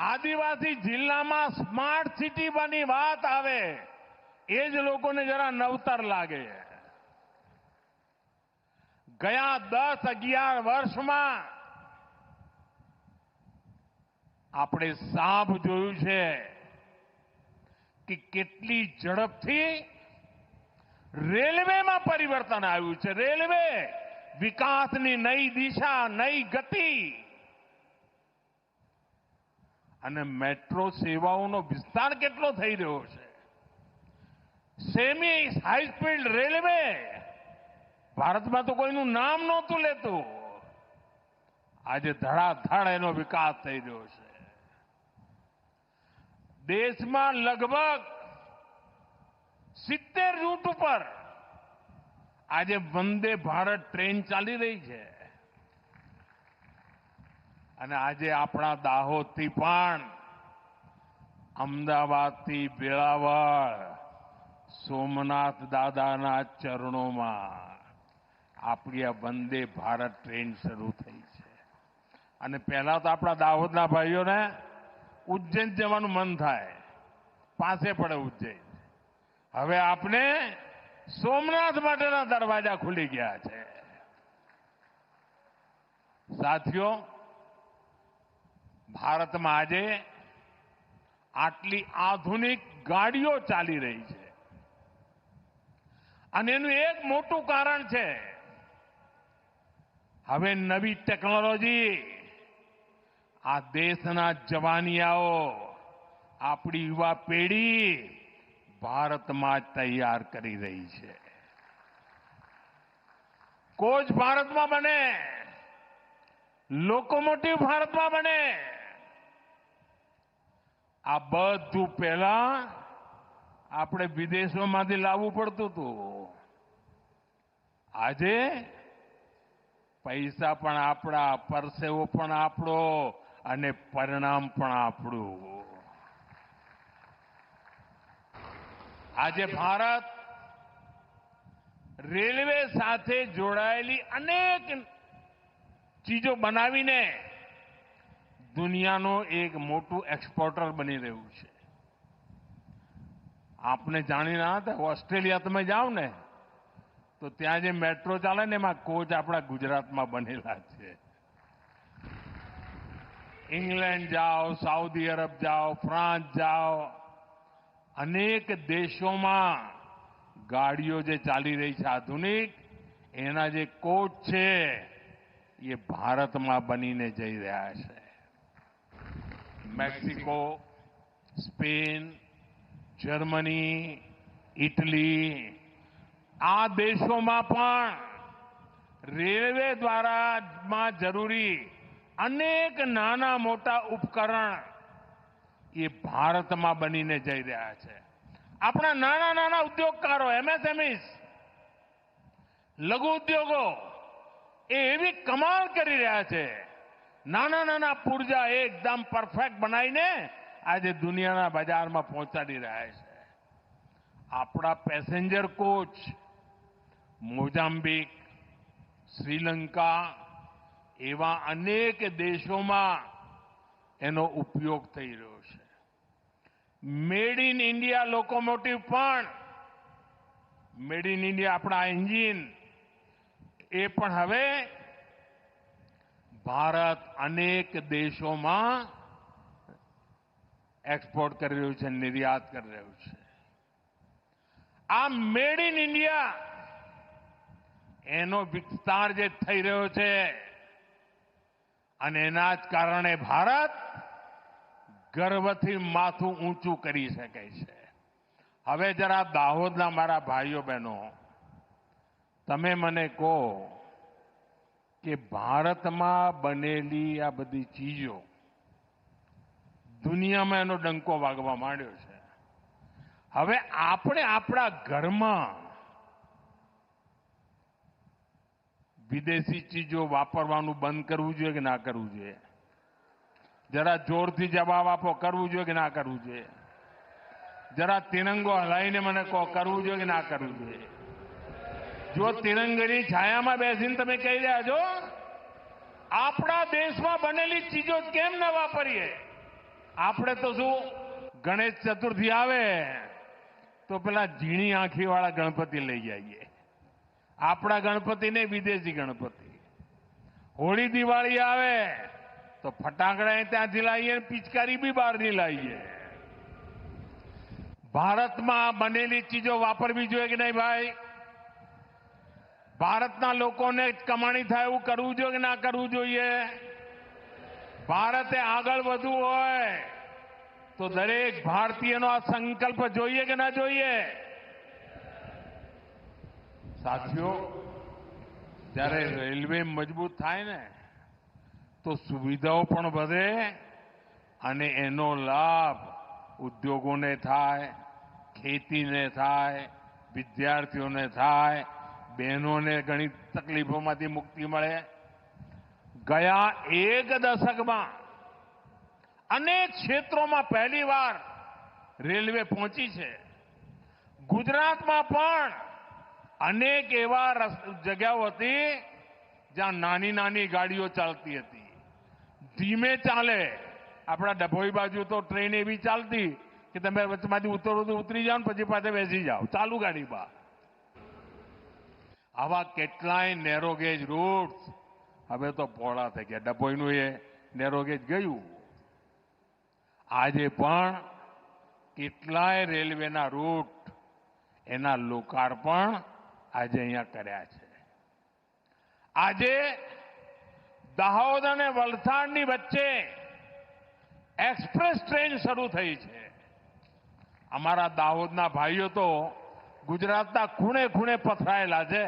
આદિવાસી જિલ્લામાં smart city બની વાત આવે એ જ લોકોને જરા નવતર લાગે. ગયા 10-11 વર્ષમાં આપણે સાપ જોયું છે કે કેટલી ઝડપથી રેલવેમાં પરિવર્તન આવ્યું છે. રેલવે વિકાસની નઈ દિશા, નઈ ગતિ અને મેટ્રો સેવાઓનો વિસ્તાર કેટલો થઈ રહ્યો છે. સેમી હાઈ સ્પીડ રેલવે ભારતમાં તો કોઈનું નામ નહોતું લેતું. આજે ધડાધડ એનો વિકાસ થઈ રહ્યો છે. દેશમાં લગભગ 70 રૂટ ઉપર આજે વંદે ભારત ટ્રેન ચાલી રહી છે. અને આજે આપણા દાહોદથી પણ અમદાવાદથી વેળાવળ સોમનાથ દાદાના ચરણોમાં આપણી આ વંદે ભારત ટ્રેન શરૂ થઈ છે. અને પહેલા તો આપણા દાહોદના ભાઈઓને ઉજ્જૈન જવાનું મન થાય, પાસે પડે ઉજ્જૈન. હવે આપને સોમનાથ માટેના દરવાજા ખુલી ગયા છે. સાથીઓ, ભારતમાં આજે આટલી આધુનિક ગાડીઓ ચાલી રહી છે અને એનું એક મોટું કારણ છે હવે નવી ટેકનોલોજી આ દેશના જવાનિયાઓ, આપણી યુવા પેઢી ભારતમાં જ તૈયાર કરી રહી છે. કોચ ભારતમાં બને, લોકોમોટિવ ભારતમાં બને. આ બધું પહેલા આપણે વિદેશોમાંથી લાવવું પડતું હતું. આજે પૈસા પણ આપણા, પરસેવો પણ આપણો અને પરિણામ પણ આપણું. આજે ભારત રેલવે સાથે જોડાયેલી અનેક ચીજો બનાવીને દુનિયાનો એક મોટું એક્સપોર્ટર બની રહ્યું છે. આપને જાણી ના હતા, ઓસ્ટ્રેલિયા તમે જાઓ ને તો ત્યાં જે મેટ્રો ચાલે ને એમાં કોચ આપણા ગુજરાતમાં બનેલા છે. ઇંગ્લેન્ડ જાઓ, સાઉદી અરબ જાઓ, ફ્રાન્સ જાઓ, અનેક દેશોમાં ગાડીઓ જે ચાલી રહી છે આધુનિક, એના જે કોચ છે એ ભારતમાં બનીને જઈ રહ્યા છે. મેક્સિકો, સ્પેન, જર્મની, ઇટલી, આ દેશોમાં પણ રેલવે દ્વારામાં જરૂરી અનેક નાના મોટા ઉપકરણ એ ભારતમાં બનીને જઈ રહ્યા છે. આપણા નાના નાના ઉદ્યોગકારો, એમએસએમઈસ, લઘુ ઉદ્યોગો એ એવી કમાલ કરી રહ્યા છે. નાના નાના પુર્જા એકદમ પરફેક્ટ બનાવીને આજે દુનિયાના બજારમાં પહોંચાડી રહ્યા છે. આપણા પેસેન્જર કોચ મોઝામ્બિક, શ્રીલંકા એવા અનેક દેશોમાં એનો ઉપયોગ થઈ રહ્યો છે. મેડ ઇન ઇન્ડિયા લોકોમોટિવ પણ, મેડ ઇન ઇન્ડિયા આપણા એન્જિન એ પણ હવે ભારત અનેક દેશોમાં એક્સપોર્ટ કરી રહ્યું છે, નિર્યાત કરી રહ્યું છે. આ મેડ ઇન ઇન્ડિયા એનો વિસ્તાર જે થઈ રહ્યો છે અને એના જ કારણે ભારત ગર્વથી માથું ઊંચું કરી શકે છે. હવે જરા દાહોદના મારા ભાઈઓ બહેનો, તમે મને કહો કે ભારતમાં બનેલી આ બધી ચીજો દુનિયામાં એનો ડંકો વાગવા માંડ્યો છે. હવે આપણે આપણા ઘરમાં વિદેશી ચીજો વાપરવાનું બંધ કરવું જોઈએ કે ના કરવું જોઈએ? જરા જોરથી જવાબ આપો, કરવું જોઈએ કે ના કરવું જોઈએ? જરા તિરંગો હલાવીને મને કહો, કરવું જોઈએ કે ના કરવું જોઈએ? જો તિરંગાની છાયામાં બેસીને તમે કહી રહ્યા છો આપણા દેશમાં બનેલી ચીજો કેમ ન વાપરીએ? આપણે તો શું ગણેશ ચતુર્થી આવે તો પેલા ઝીણી આંખી વાળા ગણપતિ લઈ જઈએ. આપણા ગણપતિ ને વિદેશી ગણપતિ. હોળી દિવાળી આવે તો ફટાકડા ત્યાંથી લાવીએ, પિચકારી બી બહારની લાવીએ. ભારતમાં બનેલી ચીજો વાપરવી જોઈએ કે નહીં ભાઈ? ભારતના લોકોને કમાણી થાય એવું કરવું જોઈએ કે ના કરવું જોઈએ? ભારતે આગળ વધવું હોય તો દરેક ભારતીયનો આ સંકલ્પ જોઈએ કે ના જોઈએ? સાથીઓ, જ્યારે રેલવે મજબૂત થાય ને તો સુવિધાઓ પણ વધે અને એનો લાભ ઉદ્યોગોને થાય, ખેતીને થાય, વિદ્યાર્થીઓને થાય, બહેનોને ઘણી તકલીફોમાંથી મુક્તિ મળે. ગયા એક દશકમાં અનેક ક્ષેત્રોમાં પહેલીવાર રેલવે પહોંચી છે. ગુજરાતમાં પણ અનેક એવા જગ્યાઓ હતી જ્યાં નાની નાની ગાડીઓ ચાલતી હતી, ધીમે ચાલે. આપણા ડભોઈ બાજુ તો ટ્રેન એવી ચાલતી કે તમે વચમાંથી ઉતરો તો ઉતરી જાઓ ને પછી પાછા બેસી જાઓ ચાલુ ગાડીમાં. આવા કેટલાય નેરોગેજ રૂટ્સ હવે તો પહોળા થઈ ગયા. ડભોઈનું એ નેરોગેજ ગયું. આજે પણ કેટલાય રેલવેના રૂટ એના લોકાર્પણ આજે અહીંયા કર્યા છે. આજે દાહોદ અને વલસાડની વચ્ચે એક્સપ્રેસ ટ્રેન શરૂ થઈ છે. અમારા દાહોદના ભાઈઓ તો ગુજરાતના ખૂણે ખૂણે પથરાયેલા છે.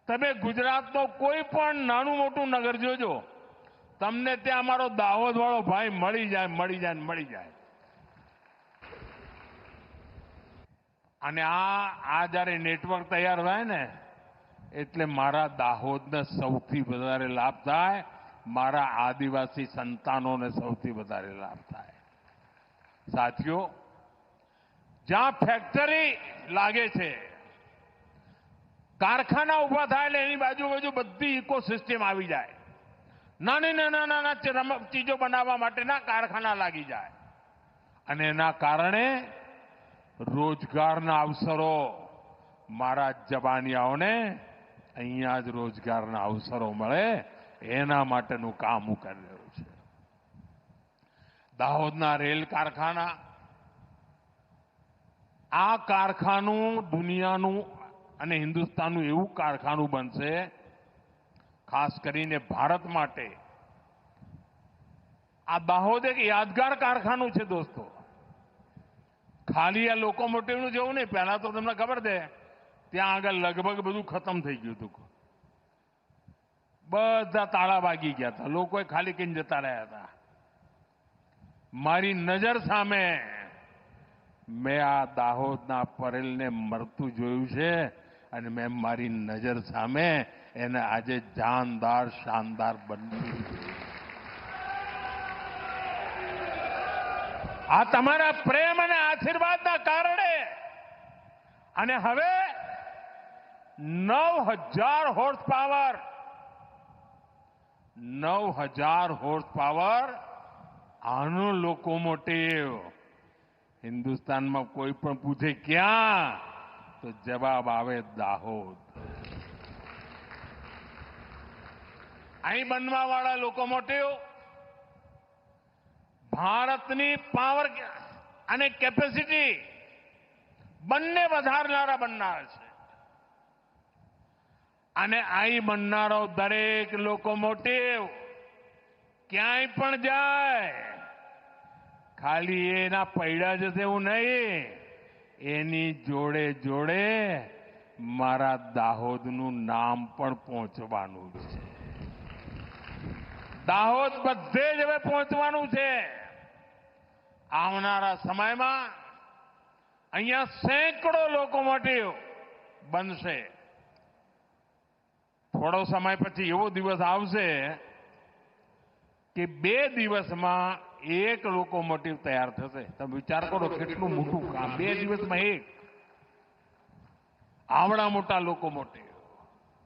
તમે ગુજરાતનો કોઈ પણ નાનું મોટું નગર જોજો, તમને ત્યાં અમારો દાહોદ વાળો ભાઈ મળી જાય. અને આ જ્યારે નેટવર્ક તૈયાર થાય ને એટલે મારા દાહોદને સૌથી વધારે લાભ થાય, મારા આદિવાસી સંતાનોને સૌથી વધારે લાભ થાય. સાથીઓ, જ્યાં ફેક્ટરી લાગે છે, કારખાના ઉભા થાય એટલે એની બાજુ બધી ઇકોસિસ્ટમ આવી જાય. નાના ચીજો બનાવવા માટેના કારખાના લાગી જાય અને એના કારણે રોજગારના અવસરો, મારા જબાનિયાઓને અહીંયા જ રોજગારના અવસરો મળે એના માટેનું કામ હું કરી રહ્યો છું. દાહોદના રેલ કારખાના, આ કારખાનું દુનિયાનું અને હિન્દુસ્તાનનું એવું કારખાનું બનશે, ખાસ કરીને ભારત માટે આ દાહોદ એક યાદગાર કારખાનું છે દોસ્તો. ખાલી આ લોકોમોટિવનું જેવું નહીં. પહેલા તો તમને ખબર છે ત્યાં આગળ લગભગ બધું ખતમ થઈ ગયું હતું. બધા તાળા વાગી ગયા હતા, લોકોએ ખાલી કહીને જતા રહ્યા હતા. મારી નજર સામે મેં આ દાહોદના પરેલને મરતું જોયું છે અને મેં મારી નજર સામે એને આજે જાનદાર શાનદાર બનતું. આ તમારા પ્રેમ અને આશીર્વાદના કારણે અને હવે 9,000 હોર્સ પાવર આનો લોકોમોટિવ. હિન્દુસ્તાનમાં કોઈ પણ પૂછે ક્યાં, તો જવાબ આવે દાહોદ. અહીં બનવા વાળા લોકોમોટિવ ભારતની પાવર અને કેપેસિટી બંને વધારનારા બનનાર છે. અને અહીં બનનારો દરેક લોકોમોટિવ ક્યાંય પણ જાય ખાલી એના પૈડા જશે એવું નહીં, એની જોડે જોડે મારા દાહોદનું નામ પણ પહોંચવાનું છે. દાહોદ બધે જ હવે પહોંચવાનું છે. આવનારા સમયમાં અહીંયા સેંકડો લોકોમોટિવ બનશે. થોડો સમય પછી એવો દિવસ આવશે કે 2 દિવસમાં એક લોકોમોટિવ તૈયાર થશે. તમે વિચાર કરો કેટલું મોટું કામ, 2 દિવસમાં એક આવડા મોટા લોકોમોટિવ.